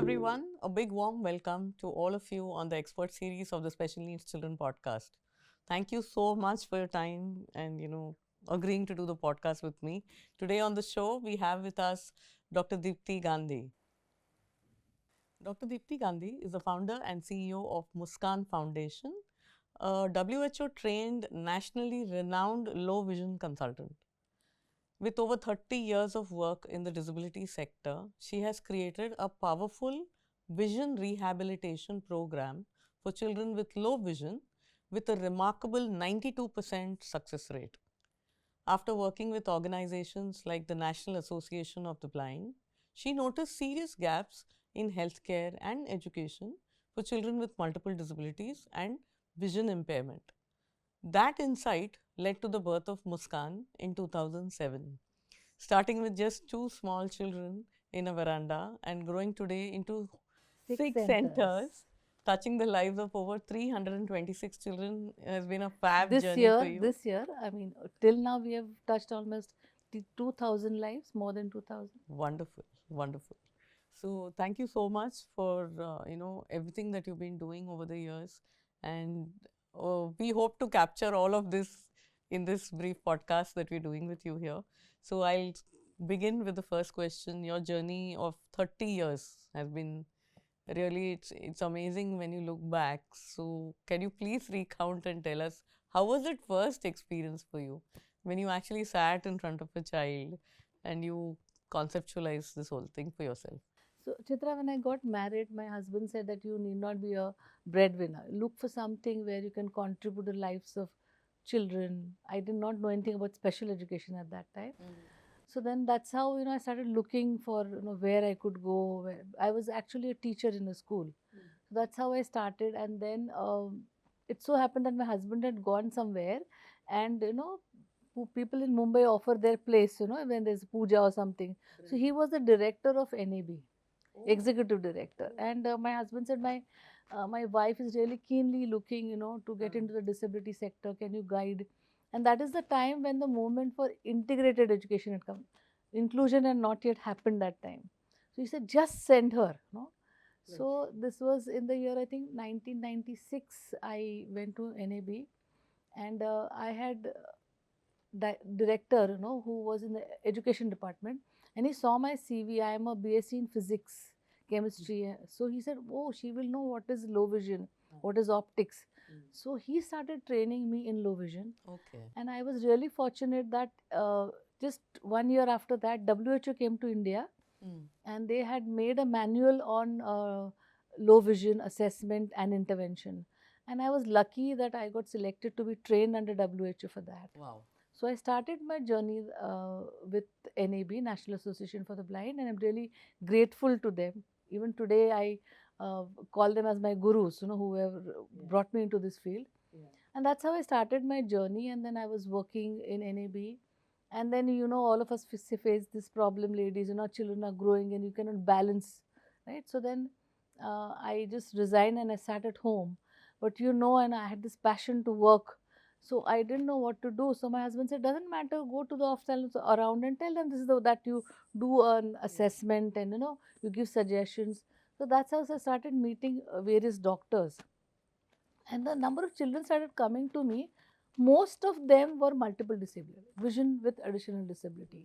everyone. A big warm welcome to all of you on the expert series of the Special Needs Children podcast. Thank you so much for your time and agreeing to do the podcast with me. Today on the show we have with us Dr. Deepti Gandhi. Dr. Deepti Gandhi is the founder and CEO of Muskan Foundation, a WHO trained, nationally renowned low vision consultant. With over 30 years of work in the disability sector, she has created a powerful vision rehabilitation program for children with low vision with a remarkable 92% success rate. After working with organizations like the National Association of the Blind, she noticed serious gaps in healthcare and education for children with multiple disabilities and vision impairment. That insight led to the birth of Muskan in 2007, starting with just two small children in a veranda and growing today into Six six centers. centers, touching the lives of over 326 children has been a fab This journey for year, you. this year, till now we have touched almost 2,000 lives, more than 2,000. Wonderful, wonderful. So thank you so much for everything that you've been doing over the years, and we hope to capture all of this in this brief podcast that we're doing with you here. So I'll begin with the first question. Your journey of 30 years has been really it's amazing when you look back. So can you please recount and tell us how was it first experience for you when you actually sat in front of a child and you conceptualized this whole thing for yourself? So, Chitra, when I got married, my husband said that you need not be a breadwinner. Look for something where you can contribute to the lives of children. I did not know anything about special education at that time. So then that's how I started looking for where I could go. I was actually a teacher in a school, so that's how I started. And then it so happened that my husband had gone somewhere, and people in Mumbai offer their place. When there's puja or something. So he was the director of NAB, executive director, and my husband said my wife is really keenly looking to get into the disability sector. Can you guide? And that is the time when the movement for integrated education had come. Inclusion had not yet happened that time. So he said, just send her. So this was in the year, I think, 1996. I went to NAB, and I had director, who was in the education department, and he saw my CV. I am a BSc in physics, chemistry. So he said, "Oh, she will know what is low vision, what is optics." So he started training me in low vision, Okay. and I was really fortunate that just 1 year after that, WHO came to India, and they had made a manual on low vision assessment and intervention. And I was lucky that I got selected to be trained under WHO for that. Wow. So I started my journey with NAB, National Association for the Blind, and I'm really grateful to them. Even today, I call them as my gurus, who have brought me into this field. And that's how I started my journey. And then I was working in NAB. And then, all of us face this problem, ladies, children are growing and you cannot balance, right? So then I just resigned and I sat at home. But and I had this passion to work. So I didn't know what to do. So my husband said, doesn't matter, go to the office around and tell them this is that you do an assessment and, you give suggestions. So that's how I started meeting various doctors. And the number of children started coming to me. Most of them were multiple disabled, vision with additional disability.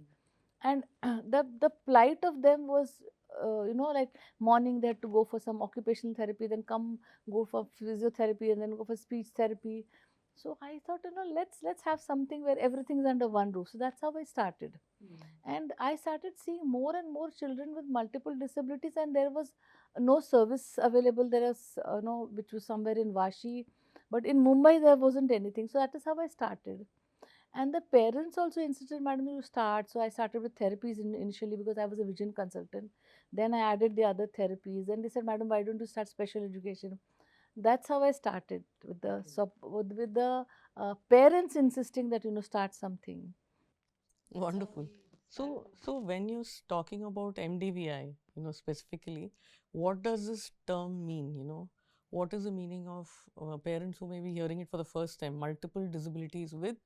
And the plight of them was, like morning they had to go for some occupational therapy, then come go for physiotherapy, and then go for speech therapy. So I thought, let's have something where everything is under one roof. So that's how I started. And I started seeing more and more children with multiple disabilities, and there was no service available. There was no, which was somewhere in Vashi, but in Mumbai there wasn't anything. So that is how I started. And the parents also insisted, madam, you start. So I started with therapies initially because I was a vision consultant. Then I added the other therapies. Then they said, madam, why don't you start special education? That's how I started with the with the parents insisting that start something. Wonderful. So when you're talking about MDVI, specifically, what does this term mean? What is the meaning of parents who may be hearing it for the first time? Multiple disabilities with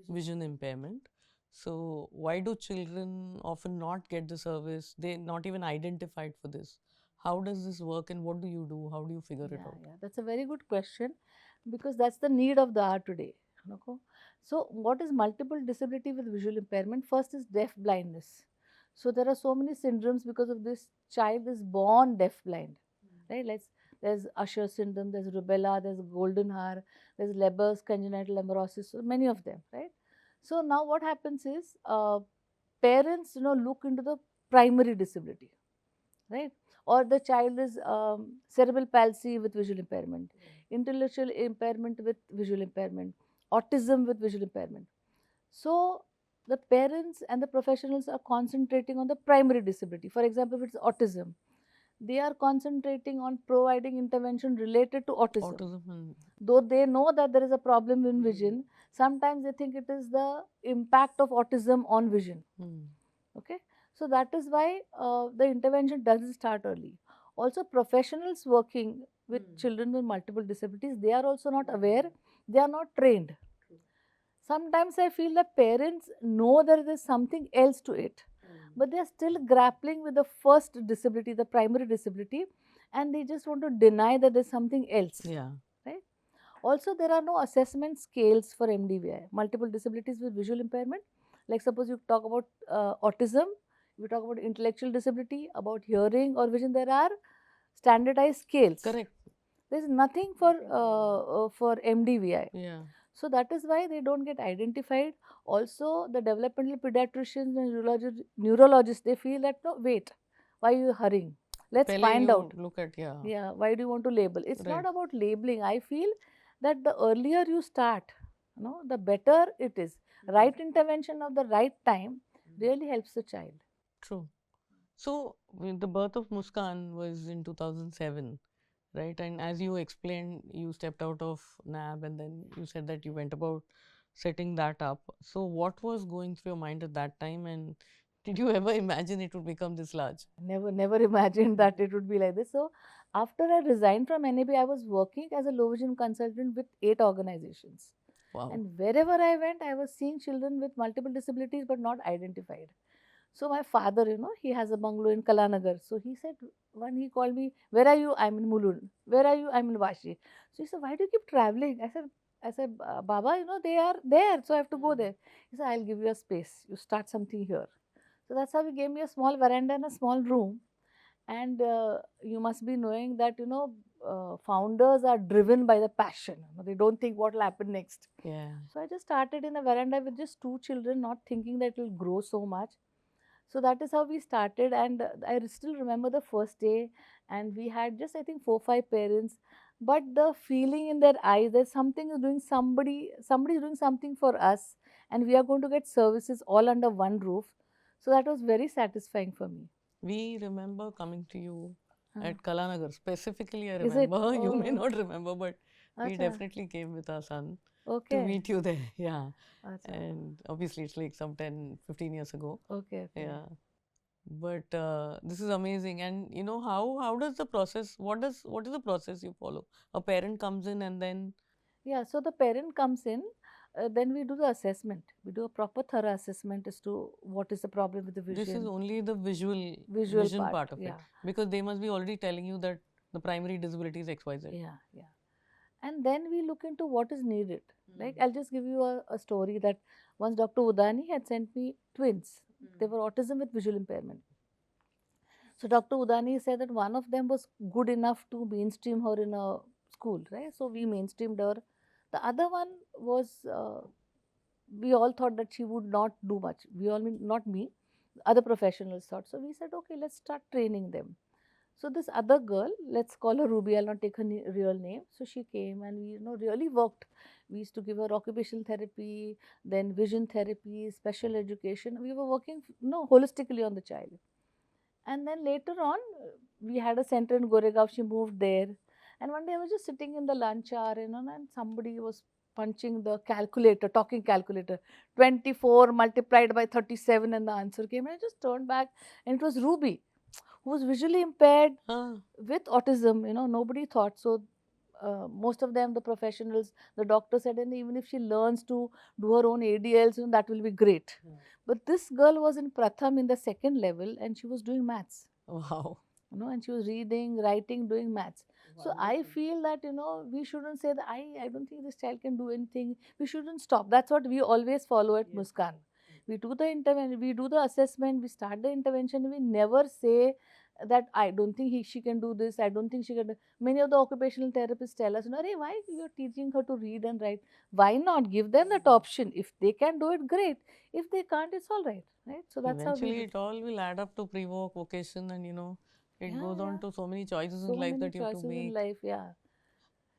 vision impairment. So why do children often not get the service? They're not even identified for this. how does this work and what do you do? How do you figure it Yeah, out? yeah, that's a very good question because that's the need of the hour today. Okay? So, what is multiple disability with visual impairment? First is deaf blindness. So, there are so many syndromes because of this child is born deaf blind, right? There's Usher syndrome, there's rubella, there's golden hair, there's Leber's congenital amaurosis, so many of them, right? So, now what happens is parents, look into the primary disability, right? Or the child is cerebral palsy with visual impairment, intellectual impairment with visual impairment, autism with visual impairment. So the parents and the professionals are concentrating on the primary disability. For example, if it's autism, they are concentrating on providing intervention related to autism. Autism and Though they know that there is a problem in vision, sometimes they think it is the impact of autism on vision. hmm. Okay, so that is why the intervention doesn't start early. Also, professionals working with children with multiple disabilities, they are also not aware, they are not trained. Sometimes I feel that parents know there is something else to it, but they are still grappling with the first disability, the primary disability, and they just want to deny that there's something else, Yeah. right? Also, there are no assessment scales for MDVI, multiple disabilities with visual impairment. Like suppose you talk about autism, you talk about intellectual disability, about hearing or vision, there are standardized scales. Correct. There is nothing for MDVI. Yeah. So that is why they don't get identified. Also, the developmental pediatricians and neurologists, they feel that, no, wait, why are you hurrying? Let's Pele find you out. look at, yeah. Yeah, why do you want to label? It's Right. not about labeling. I feel that the earlier you start, the better it is. Right intervention of the right time really helps the child. True. So, the birth of Muskan was in 2007, right? And as you explained, you stepped out of NAB and then you said that you went about setting that up. So, what was going through your mind at that time? And did you ever imagine it would become this large? Never imagined that it would be like this. So, after I resigned from NAB, I was working as a low vision consultant with 8 organizations. Wow. And wherever I went, I was seeing children with multiple disabilities but not identified. So my father, he has a bungalow in Kalanagar. So he said, when he called me, where are you? I'm in Mulund. Where are you? I'm in Vashi. So he said, why do you keep traveling? I said, Baba, they are there. So I have to go there. He said, I'll give you a space. You start something here. So that's how he gave me a small veranda and a small room. And you must be knowing that, founders are driven by the passion. They don't think what will happen next. Yeah. So I just started in a veranda with just 2 children, not thinking that it will grow so much. So that is how we started, and I still remember the first day, and we had just, I think, 4 5 parents, but the feeling in their eyes that somebody is doing something for us, and we are going to get services all under one roof. So that was very satisfying for me. We remember coming to you Huh. at Kalanagar. Specifically, I Is it? remember. You may Oh, not remember, but we acha. definitely came with our son to Okay. meet you there. Yeah. Acha. And obviously, it's like some 10, 15 years ago. Okay. Okay. Yeah. But this is amazing. And how does the process, what is the process you follow? A parent comes in and then, Yeah, so the parent comes in, then we do the assessment. We do a proper thorough assessment as to what is the problem with the this is vision, only the visual vision part. part of it. Yeah, Because they must be already telling you that the primary disability is XYZ. yeah, yeah. And then we look into what is needed. Like, I'll just give you a story that once Dr. Udani had sent me twins. They were autism with visual impairment. So Dr. Udani said that one of them was good enough to mainstream her in a school, right? So we mainstreamed her. The other one was, we all thought that she would not do much. We all mean, not me, other professionals thought. So we said, okay, let's start training them. So this other girl, let's call her Ruby, I'll not take her real name. So she came and we, really worked. We used to give her occupational therapy, then vision therapy, special education. We were working, holistically on the child. And then later on, we had a center in Goregaon. She moved there. And one day I was just sitting in the lunch hour, and somebody was punching the calculator, talking calculator, 24 multiplied by 37, and the answer came. And I just turned back, and it was Ruby, who was visually impaired Ah, with autism. Nobody thought so. Most of them, the professionals, the doctor said, and even if she learns to do her own ADLs, that will be great. But this girl was in Pratham in the second level, and she was doing maths. wow. and she was reading, writing, doing maths. So I Wonderful. feel that, we shouldn't say that I don't think this child can do anything. We shouldn't stop. That's what we always follow at Yes. Muskan. We do the intervention, we do the assessment, we start the intervention. We never say that I don't think she can do this. I don't think she can. Many of the occupational therapists tell us, "Arey, why you're teaching her to read and write? Why not give them that option? If they can do it, great. If they can't, it's all right, right?" So that's how we Eventually, do. it all will add up to pre-voc vocation, and it Yeah, goes on yeah. to so many choices in So life many that you have to choices in make. life. Yeah,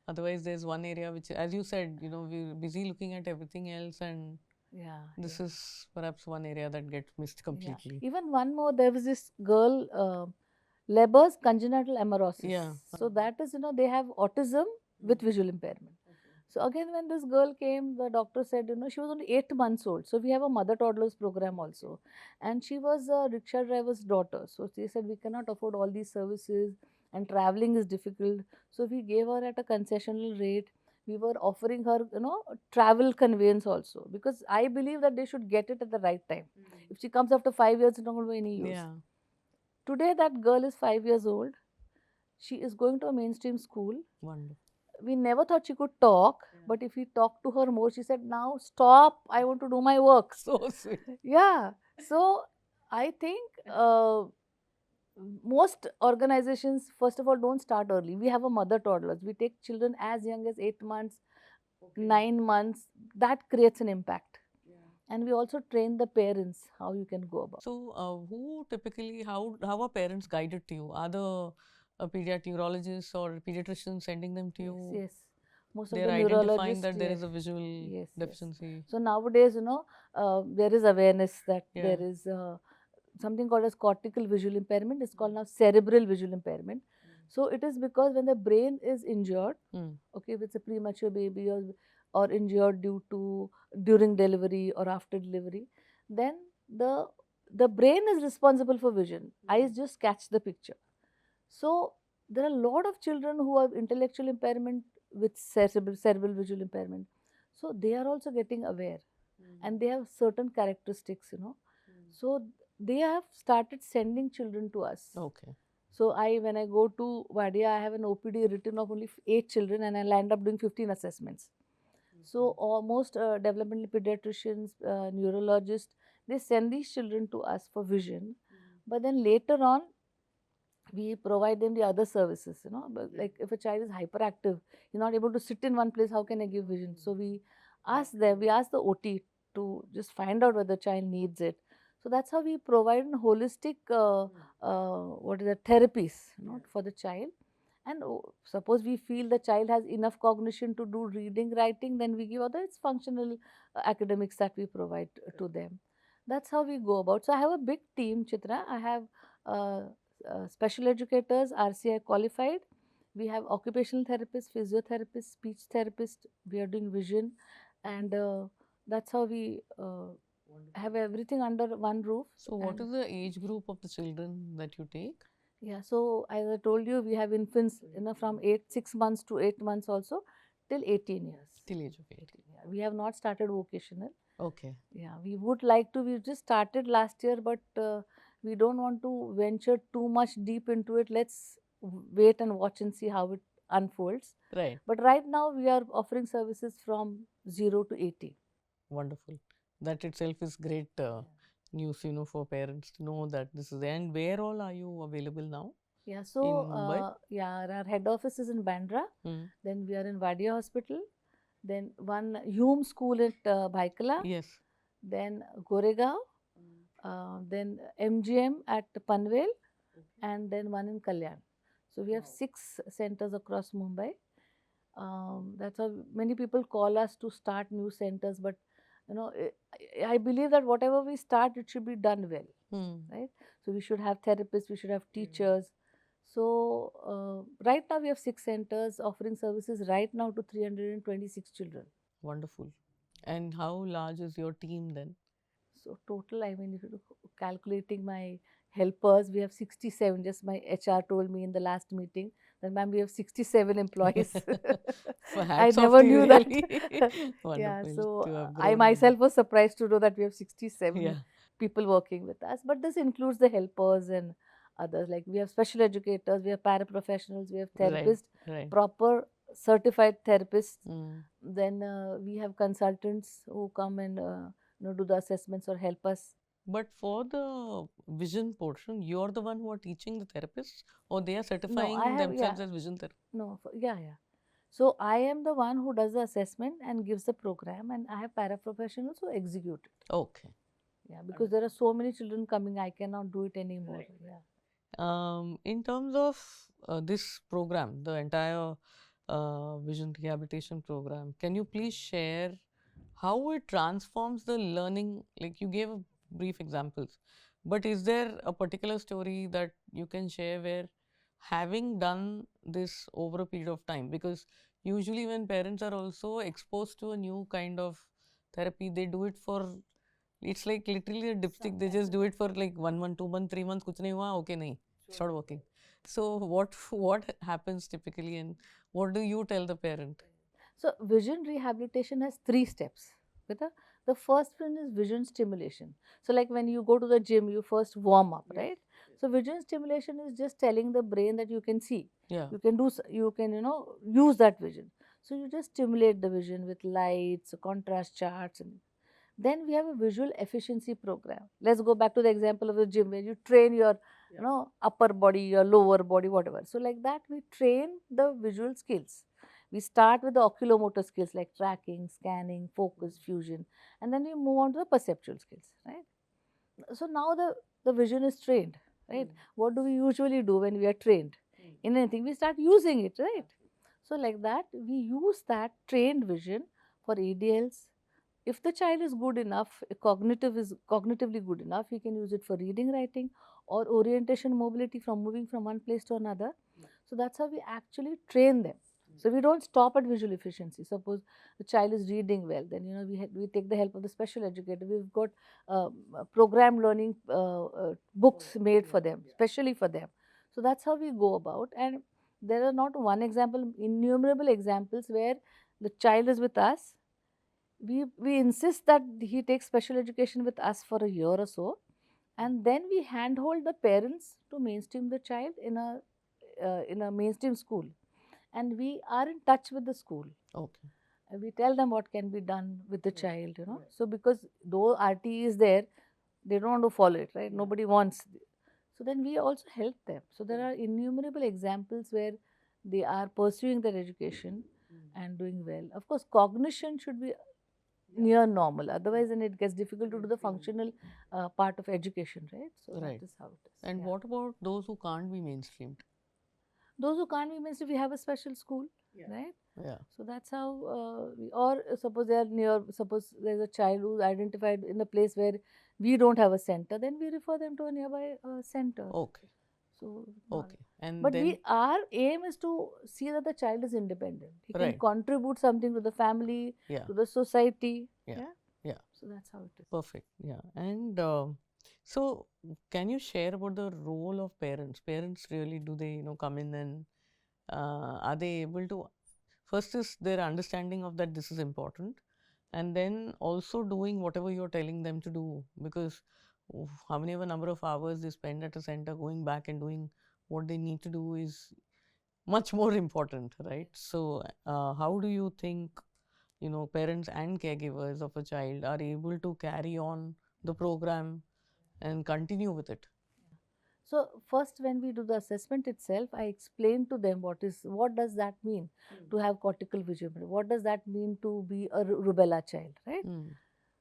Otherwise, there's one area which, as you said, we're busy looking at everything else, and yeah, this yeah, is perhaps one area that gets missed yeah. completely. Even one more. There was this girl, Leber's congenital amaurosis. Yeah. So that is, they have autism with visual impairment. Okay. So again, when this girl came, the doctor said, she was only 8 months old. So we have a mother toddlers program also, and she was a rickshaw driver's daughter. So they said we cannot afford all these services, and traveling is difficult. So we gave her at a concessional rate. We were offering her, travel conveyance also, because I believe that they should get it at the right time. If she comes after 5 years, it's not going to be any use. Yeah. Today, that girl is 5 years old. She is going to a mainstream school. Wonderful. We never thought she could talk, but if we talked to her more, she said, "Now stop, I want to do my work." So sweet. Yeah. So I think most organizations, first of all, don't start early. We have a mother toddlers. We take children as young as 8 months, 9 months. That creates an impact. And we also train the parents how you can go about. So, who typically, how are parents guided to you? Are the pediatric neurologists or pediatricians sending them to Yes, you? yes. Most of They're the identifying neurologists, that there yes, is a visual yes, yes. deficiency. So nowadays, there is awareness that Yeah. there is something called as cortical visual impairment. It's called now cerebral visual impairment. So it is because when the brain is injured, Mm. okay, if it's a premature baby or injured due to during delivery or after delivery, then the brain is responsible for vision. Eyes just catch the picture. So there are a lot of children who have intellectual impairment with cerebral visual impairment. So they are also getting aware, and they have certain characteristics. So they have started sending children to us. Okay. So when I go to Vadia, I have an OPD written of only 8 children, and I'll end up doing 15 assessments. So almost developmental pediatricians, neurologists, they send these children to us for vision. But then later on, we provide them the other services. But like if a child is hyperactive, you're not able to sit in one place, how can I give vision? So we ask the OT to just find out whether the child needs it. So that's how we provide a holistic therapies for the child. And suppose we feel the child has enough cognition to do reading, writing, then we give other it's functional academics that we provide to them. That's how we go about. So I have a big team, Chitra. I have uh, special educators, RCI qualified. We have occupational therapists, physiotherapists, speech therapists. We are doing vision, and that's how we have everything under one roof. So, what And is the age group of the children that you take? yeah, so as I told you, we have infants, from 6 months to 8 months also till 18 years. Till age of 18. Yeah, we have not started vocational. Okay. Yeah, we would like to. We just started last year, but we don't want to venture too much deep into it. Let's wait and watch and see how it unfolds. Right. But right now, we are offering services from 0 to 18. Wonderful. That itself is great news, for parents to know that this is. And where all are you available now? Yeah, In so Mumbai? our head office is in Bandra. Mm. Then we are in Vadia Hospital. Then one Hume School at Bhaikala. Yes. Then Goregaon. Then MGM at Panvel. And then one in Kalyan. So we have 6 centers across Mumbai. That's how many people call us to start new centers. But I believe that whatever we start, it should be done well, Mm. right? So we should have therapists, we should have teachers. So right now we have 6 centers offering services right now to 326 children. Wonderful. And how large is your team then? So total, I mean, if you calculating my helpers, we have 67. Just my HR told me in the last meeting that, "Ma'am, we have 67 employees." For I hats off never to you, knew that. really. Yeah, Wonderful so to have I grown. myself was surprised to know that we have 67 Yeah. people working with us. But this includes the helpers and others. Like we have special educators, we have paraprofessionals, we have Right. therapists, Right. proper certified therapists. Mm. Then we have consultants who come and do the assessments or help us. But for the vision portion, you're the one who are teaching the therapists, or they are No, I certifying have, themselves yeah, as vision therapists? no, yeah, yeah. So I am the one who does the assessment and gives the program, and I have paraprofessionals who execute it. Okay. Yeah, because there are so many children coming, I cannot do it anymore. Right. Yeah. In terms of this program, the entire vision rehabilitation program, can you please share how it transforms the learning? Like you gave brief examples, but is there a particular story that you can share where having done this over a period of time? Because usually when parents are also exposed to a new kind of therapy, they do it for, it's like literally a dipstick. They just do it for like 1 month, 2 months, 3 months. कुछ नहीं हुआ, okay नहीं, start working. So what happens typically, and what do you tell the parent? So vision rehabilitation has 3 steps. Better? The first one is vision stimulation. So like when you go to the gym, you first warm up, right? So vision stimulation is just telling the brain that you can see. Yeah. You can do, you can, use that vision. So you just stimulate the vision with lights, contrast charts, and then we have a visual efficiency program. Let's go back to the example of the gym where you train your, upper body, your lower body, whatever. So like that, we train the visual skills. We start with the oculomotor skills like tracking, scanning, focus, fusion, and then we move on to the perceptual skills, right? So now the vision is trained, right? What do we usually do when we are trained in anything? We start using it, right? So like that, we use that trained vision for ADLs. If the child is good enough, cognitively good enough, he can use it for reading, writing, or orientation, mobility, from moving from one place to another. So that's how we actually train them. So we don't stop at visual efficiency. Suppose the child is reading well, then we take the help of the special educator. We've got program learning books made for them, specially for them. So that's how we go about. And there are not one example, innumerable examples where the child is with us. We insist that he takes special education with us for a year or so, and then we handhold the parents to mainstream the child in a mainstream school, and we are in touch with the school. Okay. And we tell them what can be done with the child, So because though RT is there, they don't want to follow it, right? Nobody wants. So then we also help them. So there are innumerable examples where they are pursuing their education and doing well. Of course, cognition should be near normal. Otherwise, then it gets difficult to do the functional part of education, right? So Right. that is how it is. And yeah. what about those who can't be mainstreamed? Those who can't be mainstream, we have a special school, right? Yeah. So that's how, or suppose they are near, suppose there's a child who's identified in a place where we don't have a center, then we refer them to a nearby center. Okay. So, Okay. And but then our aim is to see that the child is independent. He can Right. contribute something to the family, Yeah. to the society. Yeah. Yeah. So that's how it is. Perfect. Yeah. And so, can you share about the role of parents? Parents really, do they, come in and are they able to? First is their understanding of that this is important, and then also doing whatever you're telling them to do, because how many ever number of hours they spend at a center, going back and doing what they need to do is much more important, right? So, how do you think, parents and caregivers of a child are able to carry on the program and continue with it? So first, when we do the assessment itself, I explain to them what does that mean to have cortical vision? What does that mean to be a rubella child, right?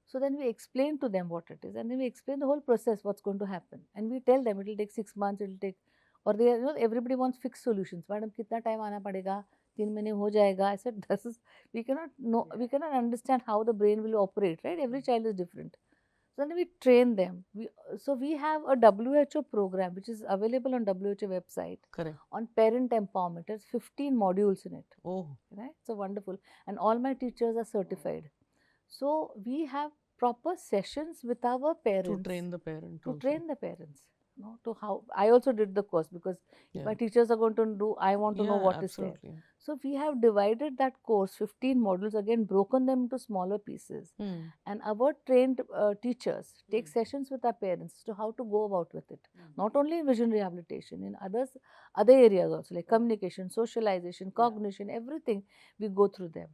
So then we explain to them what it is, and then we explain the whole process, what's going to happen, and we tell them it will take 6 months, it will take, or they, everybody wants fixed solutions. Madam, kitna time aana padega? 3 mahine ho jayega. I said, this is, we cannot know, we cannot understand how the brain will operate, right? Every child is different. So then we train them. We have a WHO program which is available on WHO website. Correct. On parent empowerment. There's 15 modules in it. Oh. Right? So wonderful. And all my teachers are certified. So we have proper sessions with our parents. To train the parent. To also. train the parents. to how I also did the course, because if Yeah. my teachers are going to do, I want to know Yeah, what is there. absolutely. So we have divided that course, 15 modules, again broken them into smaller pieces, Hmm. and our trained teachers take sessions with our parents to how to go about with it. Not only in vision rehabilitation, in other areas also, like communication, socialization, cognition, everything we go through them.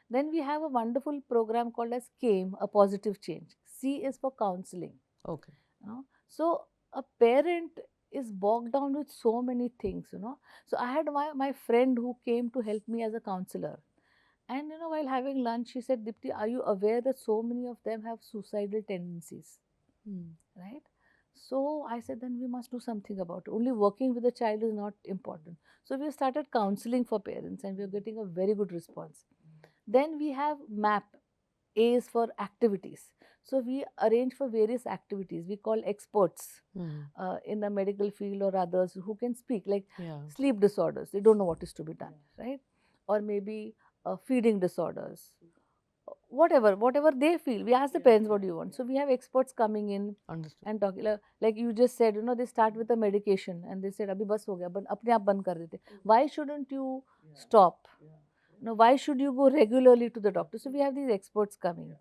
Then we have a wonderful program called as CAME, a positive change. C is for counseling. Okay. So a parent is bogged down with so many things. So I had my friend who came to help me as a counselor, and while having lunch, she said, Dipti, are you aware that so many of them have suicidal tendencies? Hmm. Right? So I said, then we must do something about it. Only working with the child is not important. So we started counseling for parents, and we are getting a very good response. Then we have MAP. A is for activities. So we arrange for various activities. We call experts Hmm. in the medical field or others who can speak, like Yeah. sleep disorders. They don't know what is to be done, right? Or maybe feeding disorders, whatever they feel. We ask the parents, what do you want? So we have experts coming in Understood. and talking. Like you just said, they start with a medication and they said, abhi bas ho gaya, apne aap band kar dete. Why shouldn't you stop? Why should you go regularly to the doctor? So we have these experts coming.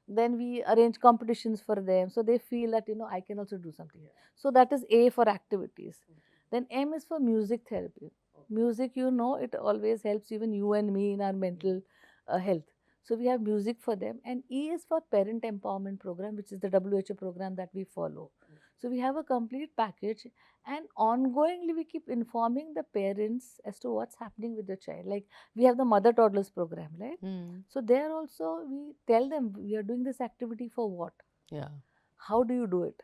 Then we arrange competitions for them, so they feel that I can also do something. So that is A for activities. Then M is for music therapy. Music, it always helps even you and me in our mental health. So we have music for them. And E is for parent empowerment program, which is the WHO program that we follow. So we have a complete package, and ongoingly we keep informing the parents as to what's happening with the child. Like we have the mother toddlers program, right? Hmm. So there also we tell them, we are doing this activity for what? Yeah. How do you do it?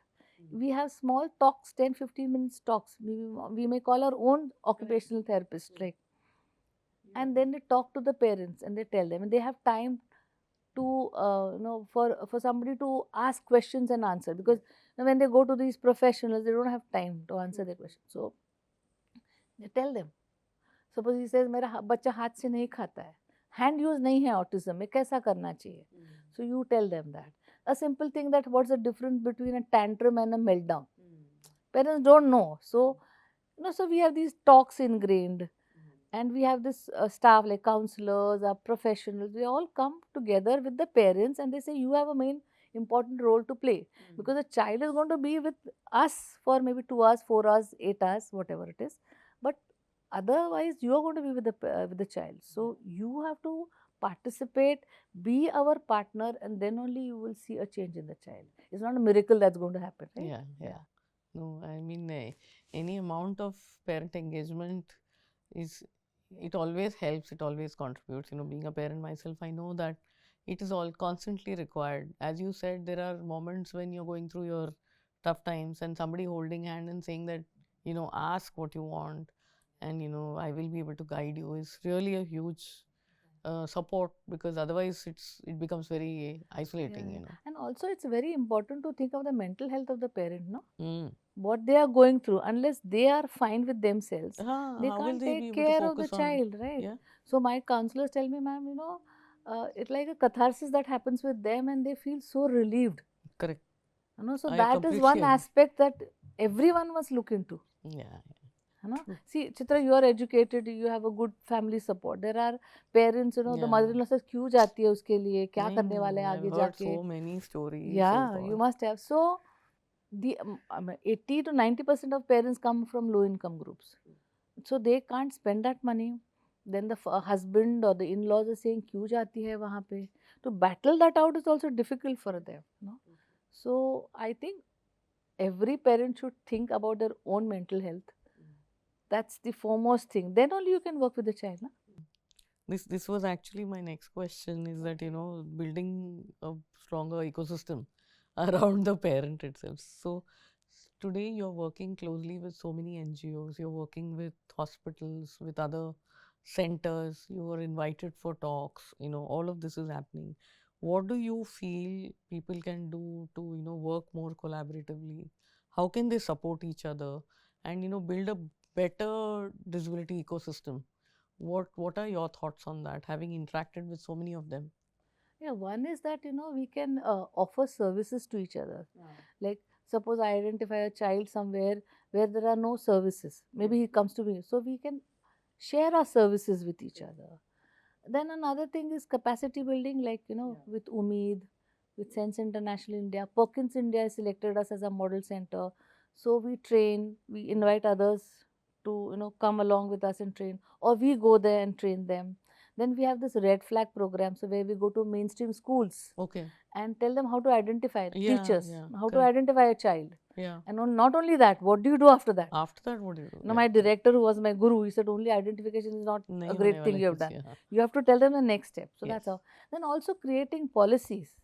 We have small talks, 10-15 minutes talks. We may call our own occupational therapist, like, and then they talk to the parents and they tell them, and they have time to for somebody to ask questions and answer, because when they go to these professionals, they don't have time to answer their questions. So they tell them. Suppose he says, मेरा बच्चा हाथ से नहीं खाता है, hand use नहीं है autism में, कैसा करना चाहिए? So you tell them that. A simple thing, that what's the difference between a tantrum and a meltdown? Parents don't know. So, so we have these talks ingrained, and we have this staff like counselors, our professionals. They all come together with the parents, and they say, you have a main important role to play, because the child is going to be with us for maybe 2 hours, 4 hours, 8 hours, whatever it is. But otherwise, you are going to be with the child. So you have to participate, be our partner, and then only you will see a change in the child. It's not a miracle that's going to happen, right? Yeah. No, I mean, any amount of parent engagement is, it always helps, it always contributes. Being a parent myself, I know that it is all constantly required. As you said, there are moments when you're going through your tough times and somebody holding hand and saying that, ask what you want, and, I will be able to guide you, is really a huge support, because otherwise it becomes very isolating. And also, it's very important to think of the mental health of the parent, no? Mm. What they are going through. Unless they are fine with themselves, they How will can't they be take able to care of the focus on? child, right? Yeah, So my counselors tell me, ma'am, it's like a catharsis that happens with them, and they feel so relieved. correct. So I that is completely one agree. aspect that everyone must look into. Yeah, true. See, Chitra, you are educated, you have a good family support. There are parents, the Yeah. mother-in-law says, क्यों जाती है उसके लिए, क्या I करने वाले know. हैं I've आगे heard जाके? so many stories. Oh Yeah, you God. must have. So the 80 to 90% of parents come from low income groups, so they can't spend that money. Then the husband or the in-laws are saying, क्यों जाती है वहाँ पे? To battle that out is also difficult for them. So I think every parent should think about their own mental health. That's the foremost thing. Then only you can work with the child. No? This was actually my next question, is that, building a stronger ecosystem around the parent itself. So today you're working closely with so many NGOs, you're working with hospitals, with other centers, you are invited for talks, all of this is happening. What do you feel people can do to, work more collaboratively? How can they support each other and, build a better disability ecosystem? What are your thoughts on that, having interacted with so many of them? Yeah, one is that we can offer services to each other. Like Suppose I identify a child somewhere where there are no services. Maybe he comes to me, so we can share our services with each other. Then another thing is capacity building, like with Umeed, with Sense International India. Perkins India selected us as a model center. So we train, we invite others to come along with us and train, or we go there and train them. Then we have this red flag program, so where we go to mainstream schools Okay. and tell them how to identify Yeah, teachers, yeah, how to correct. identify a child. Yeah. And not only that, what do you do after that? After that, what do you do? Now, Yeah, my correct. director, who was my guru, he said only identification is not a नहीं होने great thing वाला you have कुछ, done. yeah. You have to tell them the next step. So that's Yes. how. Then also creating policies,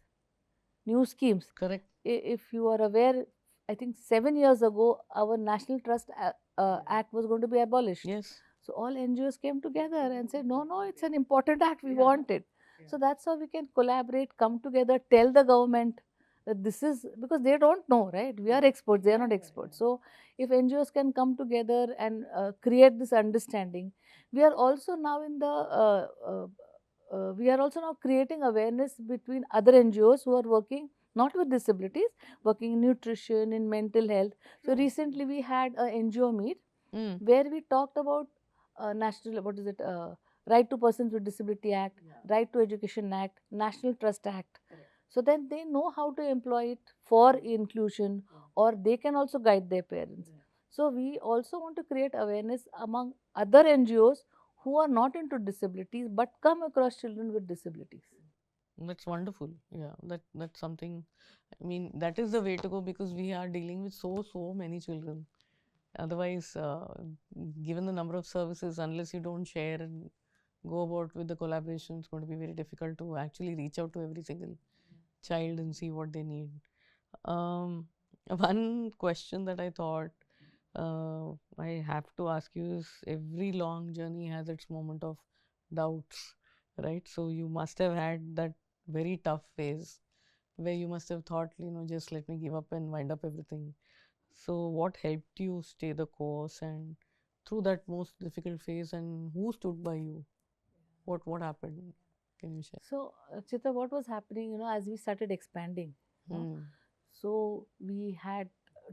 new schemes. Correct. If you are aware, I think 7 years ago, our National Trust Act was going to be abolished. Yes. So all NGOs came together and said, no, no, it's an important act. We want it. So that's how we can collaborate, come together, tell the government that this is, because they don't know, right? We are experts, they are not experts. So if NGOs can come together and create this understanding, we are also now we are also now creating awareness between other NGOs who are working not with disabilities, working in nutrition, in mental health. So recently we had a NGO meet Mm. where we talked about national, what is it, Right to Persons with Disability Act, Right to Education Act, National Trust Act. So then they know how to employ it for inclusion, or they can also guide their parents. So we also want to create awareness among other NGOs who are not into disabilities but come across children with disabilities. That's wonderful. Yeah, that's something. I mean, that is the way to go because we are dealing with so many children. Otherwise, given the number of services, unless you don't share and go about with the collaboration, it's going to be very difficult to actually reach out to every single child and see what they need. Um, one question that I thought I have to ask you is every long journey has its moment of doubts, right? So you must have had that very tough phase where you must have thought, just let me give up and wind up everything. So what helped you stay the course and through that most difficult phase, and who stood by you? What happened? Can you share? So, Chitra, what was happening, as we started expanding, Hmm. so we had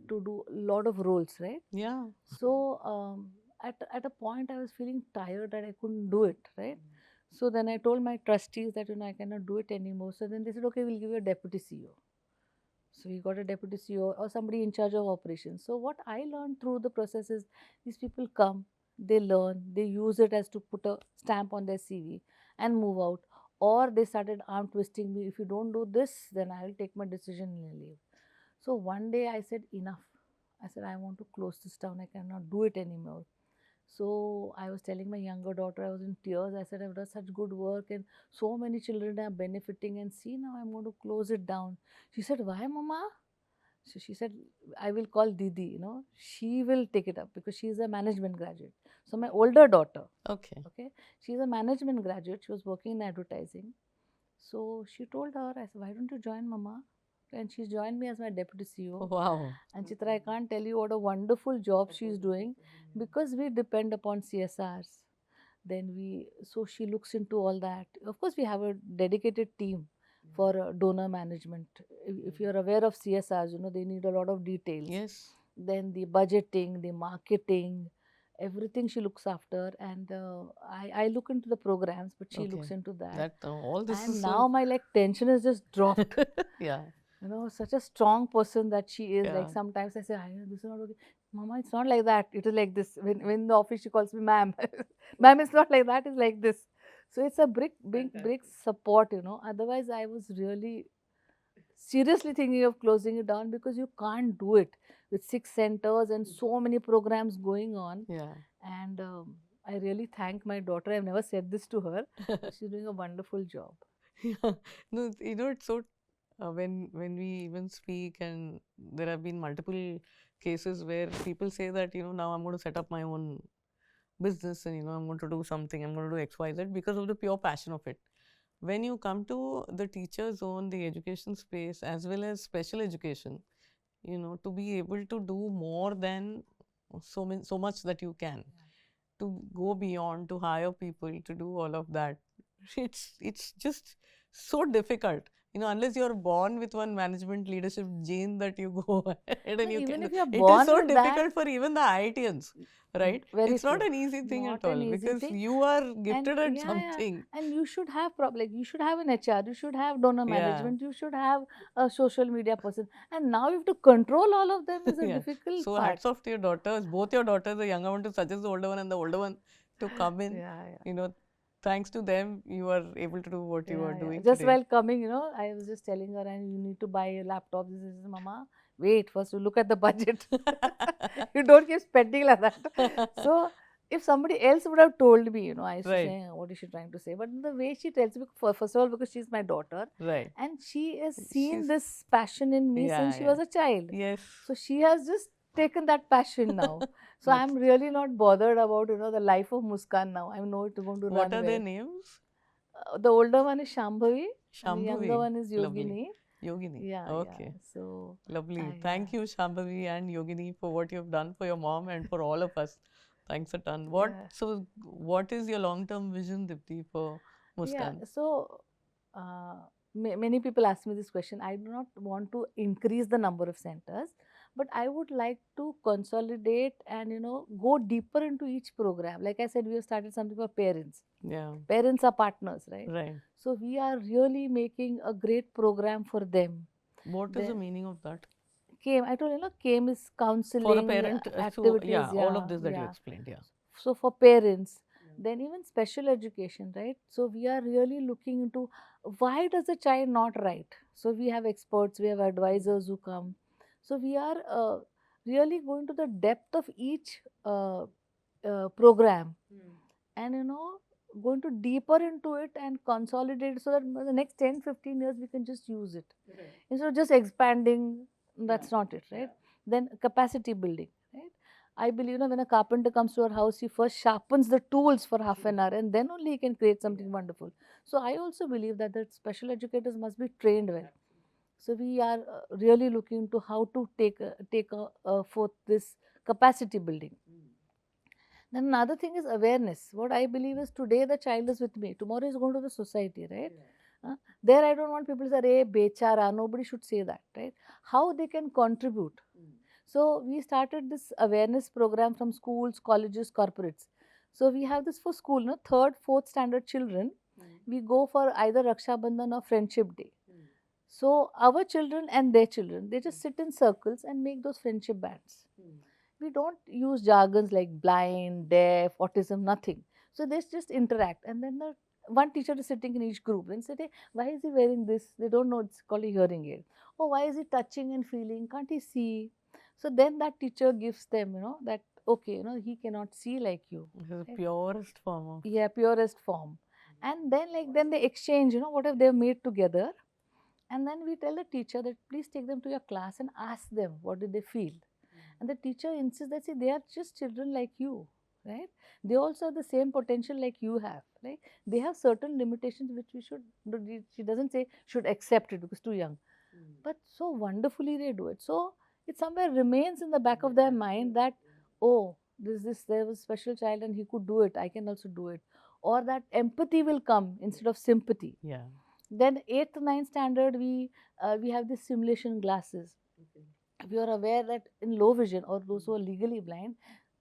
to do a lot of roles, right? Yeah. So at a point I was feeling tired that I couldn't do it, right? So then I told my trustees that I cannot do it anymore. So then they said, okay, we'll give you a deputy CEO. So we got a deputy CEO or somebody in charge of operations. So what I learned through the process is these people come, they learn, they use it as to put a stamp on their CV and move out. Or they started arm twisting me. If you don't do this, then I will take my decision and leave. So one day I said, enough. I said, I want to close this down. I cannot do it anymore. So I was telling my younger daughter, I was in tears. I said, I've done such good work and so many children are benefiting, and see, now I'm going to close it down. She said, why, Mama? So she said, I will call Didi, she will take it up because she is a management graduate. So my older daughter, Okay. okay, she's a management graduate. She was working in advertising. So she told her, I said, why don't you join Mama? And she joined me as my deputy CEO. Wow. And Chitra, I can't tell you what a wonderful job she's doing because we depend upon CSRs. Then so she looks into all that. Of course, we have a dedicated team for donor management. If you're aware of CSRs, they need a lot of details. Yes. Then the budgeting, the marketing, everything she looks after. And I look into the programs, but she looks Okay. into that. That all this And is now my tension is just dropped. yeah. Such a strong person that she is. Yeah. Like sometimes I say, this is not okay. Mama, it's not like that. It is like this. When in the office she calls me ma'am. Ma'am, it's not like that. It's like this. So it's a big support. Otherwise, I was really seriously thinking of closing it down because you can't do it with 6 centers and so many programs going on. Yeah. And I really thank my daughter. I've never said this to her. She's doing a wonderful job. Yeah. No, it's so when we even speak, and there have been multiple cases where people say that now I'm going to set up my own business and I'm going to do something, I'm going to do XYZ because of the pure passion of it. When you come to the teacher zone, the education space, as well as special education, to be able to do more than so much that you can, to go beyond, to hire people, to do all of that, it's just so difficult unless you're born with one management leadership gene that you go ahead and No, you even can do. if you're It is born so with that, difficult for even the IITians, right? very It's not true. an easy thing Not at an all easy because thing. you are And gifted at yeah, something. and you should have like you should have an HR, you should have donor Yeah. management, you should have a social media person, and now you have to control all of them is a Yeah. difficult So part. hats off to your daughters, both your daughters, the younger one to suggest the older one and the older one to come in. Yeah. Thanks to them, you are able to do what you are Yeah. doing Just today. while coming, I was just telling her, and you need to buy a laptop. This is, Mama, wait, first you look at the budget. You don't keep spending like that. So, if somebody else would have told me, I used to Right, say, what is she trying to say? But the way she tells me, first of all, because she's my daughter, right. and she has She's, seen this passion in me yeah, since she yeah. was a child. Yes. So, she has just taken that passion now. So, That's, I'm really not bothered about, the life of Muskan now. I know it's going to what run are their well. names? The older one is Shambhavi and the younger Shambhavi. one is Lovely. Yogini. Yogini. Yeah. Okay. So, Lovely. yeah. Thank you, Shambhavi and Yogini, for what you've done for your mom and for all of us. Thanks a ton. Yeah. So, what is your long-term vision, Dipti, for Yeah. Muskan? So, many people ask me this question. I do not want to increase the number of centers, but I would like to consolidate and, go deeper into each program. Like I said, we have started something for parents. Yeah. Parents are partners, right? Right. So, we are really making a great program for them. What is the meaning of that? CAME, I told CAME is For a counseling parent, activities. all of this that you explained, yeah. So for parents, then even special education, right? So we are really looking into why does a child not write? So we have experts, we have advisors who come. So we are really going to the depth of each program, and going to deeper into it and consolidate it so that in the next 10-15 years we can just use it instead of just expanding. That's not it, right? Then capacity building, right? I believe, when a carpenter comes to our house, he first sharpens the tools for half an hour and then only he can create something wonderful. So I also believe that the special educators must be trained well. So we are really looking into how to take forth this capacity building. Then another thing is awareness. What I believe is today the child is with me, tomorrow is going to the society, right? There I don't want people to say, hey, bechara, nobody should say that, right? How they can contribute. So we started this awareness program from schools, colleges, corporates. So we have this for school, third, fourth standard children. We go for either Raksha Bandhan or Friendship Day. So our children and their children, they just sit in circles and make those friendship bands. We don't use jargons like blind, deaf, autism, nothing. So they just interact, and then the one teacher is sitting in each group and say, hey, why is he wearing this? They don't know it's called a hearing aid. Oh, why is he touching and feeling? Can't he see? So then that teacher gives them, that okay, he cannot see like you. This is the purest form of. Yeah, purest form. And then they exchange, what have they made together. And then we tell the teacher that please take them to your class and ask them what did they feel. And the teacher insists that, see, they are just children like you, right? They also have the same potential like you have, right? They have certain limitations which we should, she doesn't say should accept it because too young. But so wonderfully they do it. So it somewhere remains in the back of their mind that, oh, there was a special child and he could do it, I can also do it. Or that empathy will come instead of sympathy. Yeah. Then 8th, 9th standard, we have these simulation glasses. We are aware that in low vision or those who are legally blind,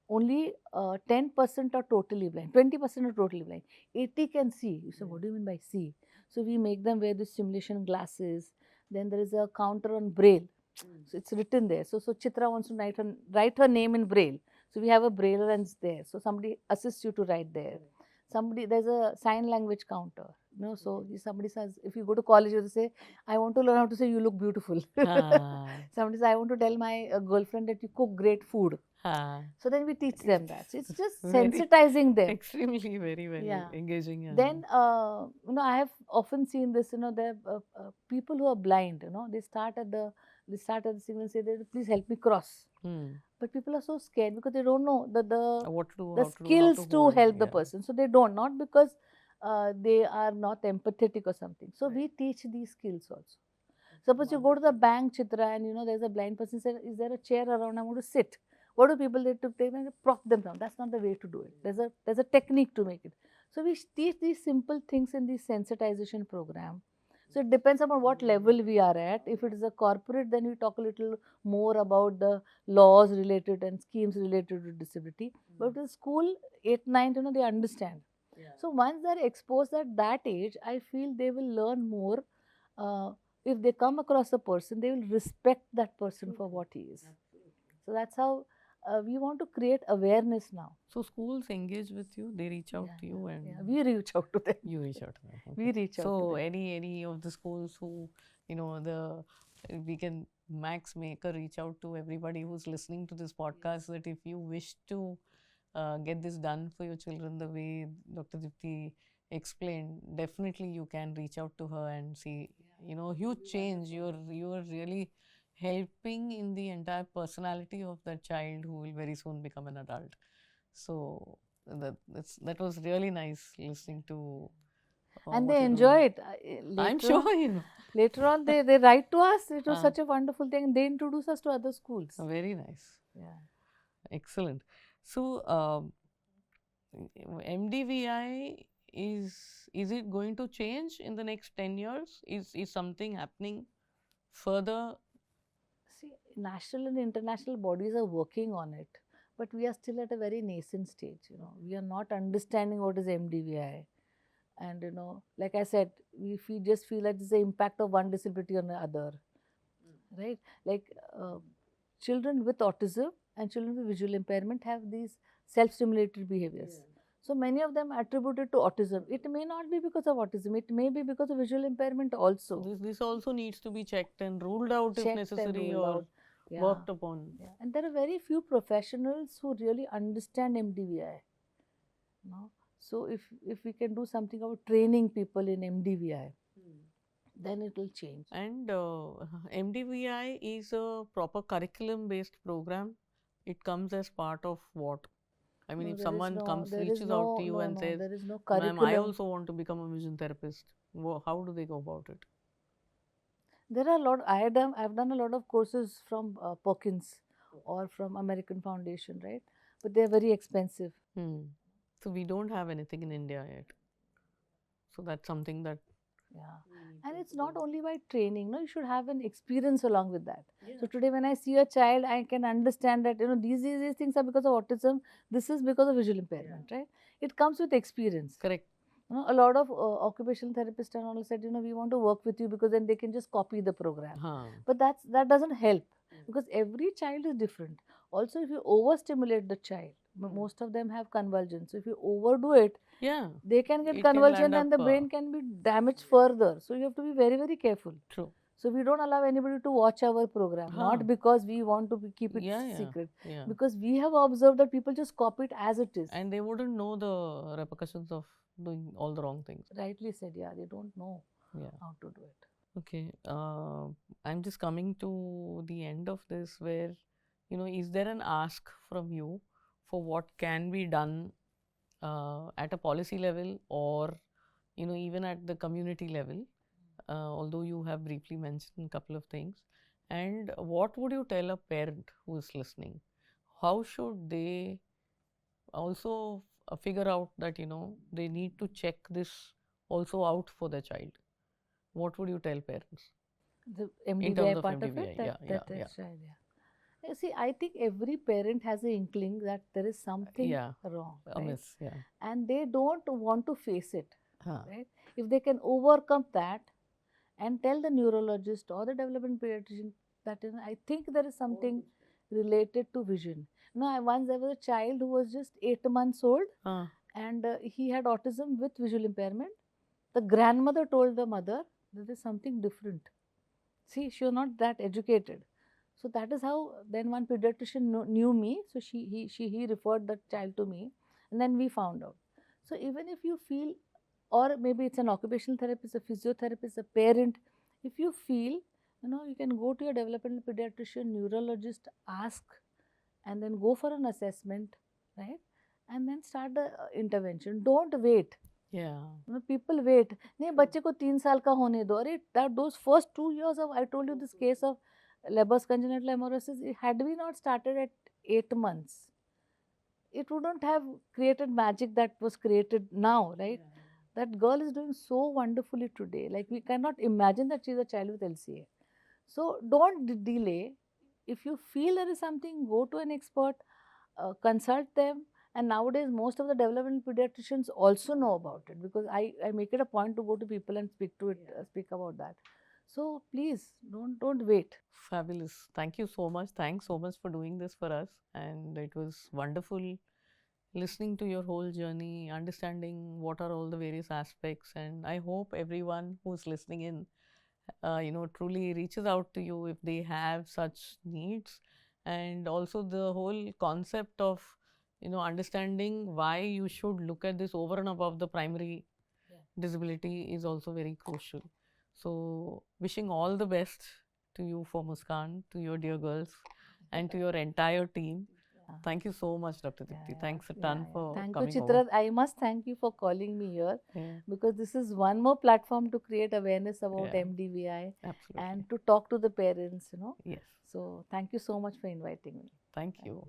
only 10% are totally blind, 20% are totally blind, 80 can see. You say, what do you mean by see? So we make them wear these simulation glasses. Then there is a counter on braille. So it's written there. So Chitra wants to write her name in braille. So we have a braille lens there. So somebody assists you to write there. There's a sign language counter. So somebody says, if you go to college, you say, I want to learn how to say you look beautiful. Somebody says, I want to tell my girlfriend that you cook great food. So then we teach them that. So it's just sensitizing them. Extremely very engaging. Yeah. Then, I have often seen this, there are people who are blind, they start at the signal and say, please help me cross. But people are so scared because they don't know the skills to help the person. So they don't, not because they are not empathetic or something. So we teach these skills also. Suppose you go to the bank, Chitra, and there's a blind person said, is there a chair around? I want to sit. What do people do to take them? They prop them down. That's not the way to do it. There's a technique to make it. So we teach these simple things in the sensitization program. So it depends upon what level we are at. If it is a corporate, then we talk a little more about the laws related and schemes related to disability. But in school, 8, 9, they understand. So once they're exposed at that age, I feel they will learn more. Uh, if they come across a person, they will respect that person for what he is. So that's how we want to create awareness now. So schools engage with you, they reach out to you, and We reach out to them. you reach out to them. We Okay. reach out So to them. any of the schools who, we can max make a reach out to everybody who's listening to this podcast, that if you wish to get this done for your children the way Dr. Dipti explained, definitely you can reach out to her and see, huge change. You're really helping in the entire personality of that child who will very soon become an adult. So that was really nice listening to. And what they you're enjoy doing. it. I'm Later sure on, later on they write to us. It was Ah. such a wonderful thing. They introduce us to other schools. Very nice. Yeah. Excellent. So, MDVI is it going to change in the next 10 years? Is something happening further? See, national and international bodies are working on it, but we are still at a very nascent stage. We are not understanding what is MDVI, and like I said, we just feel that it's the impact of one disability on the other, right? Like children with autism and children with visual impairment have these self-stimulated behaviors. So many of them attributed to autism. It may not be because of autism. It may be because of visual impairment also. This also needs to be checked and ruled out if Checked and necessary, ruled or out. Yeah. worked upon. Yeah. And there are very few professionals who really understand MDVI. So if we can do something about training people in MDVI, then it will change. And MDVI is a proper curriculum based program. It comes as part of what? I mean, No, if there is someone no- there is reaches out to you no, and no, says, there is no "Ma'am, I curriculum. also want to become a vision therapist," how do they go about it? There are a lot. I've done a lot of courses from Perkins or from American Foundation, right? But they are very expensive. So we don't have anything in India yet. So that's something that. Yeah. And it's not only by training, no, you should have an experience along with that. So today when I see a child, I can understand that, these things are because of autism, this is because of visual impairment, right? It comes with experience. Correct. A lot of occupational therapists and all said, we want to work with you because then they can just copy the program. But that doesn't help because every child is different. Also, if you overstimulate the child, most of them have convulsions. So if you overdo it, Yeah. they can get It can convulsion land and the up, brain can be damaged further. So you have to be very, very careful. True. So we don't allow anybody to watch our program, not because we want to keep it secret. Yeah. Because we have observed that people just copy it as it is. And they wouldn't know the repercussions of doing all the wrong things. Rightly said, yeah, they don't know how to do it. Okay. I'm just coming to the end of this where, is there an ask from you for what can be done at a policy level, or, even at the community level, although you have briefly mentioned a couple of things. And what would you tell a parent who is listening? How should they also figure out that, they need to check this also out for their child? What would you tell parents? The In terms MDVI of part of MDVI, it, that yeah. child, yeah. See, I think every parent has an inkling that there is something wrong, Amiss, and they don't want to face it, Huh. right? If they can overcome that and tell the neurologist or the development pediatrician that I think there is something related to vision. Once there was a child who was just 8 months old, and he had autism with visual impairment. The grandmother told the mother that there is something different. See, she was not that educated. So that is how then one pediatrician knew me. So he referred the child to me, and then we found out. So even if you feel, or maybe it's an occupational therapist, a physiotherapist, a parent, if you feel, you can go to your developmental pediatrician, neurologist, ask, and then go for an assessment, right? And then start the intervention. Don't wait. Yeah. People wait. नहीं बच्चे को 3 साल का होने दो. अरे those first 2 years of, I told you this case of Leber's congenital amaurosis, had we not started at 8 months, it wouldn't have created magic that was created now, right? That girl is doing so wonderfully today. Like, we cannot imagine that she's a child with LCA. So don't delay. If you feel there is something, go to an expert, consult them. And nowadays, most of the development pediatricians also know about it, because I make it a point to go to people and speak to it, speak about that. So please don't wait. Fabulous. Thank you so much. Thanks so much for doing this for us. And it was wonderful listening to your whole journey, understanding what are all the various aspects. And I hope everyone who's listening in, truly reaches out to you if they have such needs. And also the whole concept of, understanding why you should look at this over and above the primary disability is also very crucial. So, wishing all the best to you for Muskan, to your dear girls, and to your entire team. Thank you so much, Dr. Dipti. Thanks a ton for Thank you, coming Chitra. over. I must thank you for calling me here, Yeah, because this is one more platform to create awareness about yeah, MDVI absolutely. and to talk to the parents, Yes. So thank you so much for inviting me. Thank you.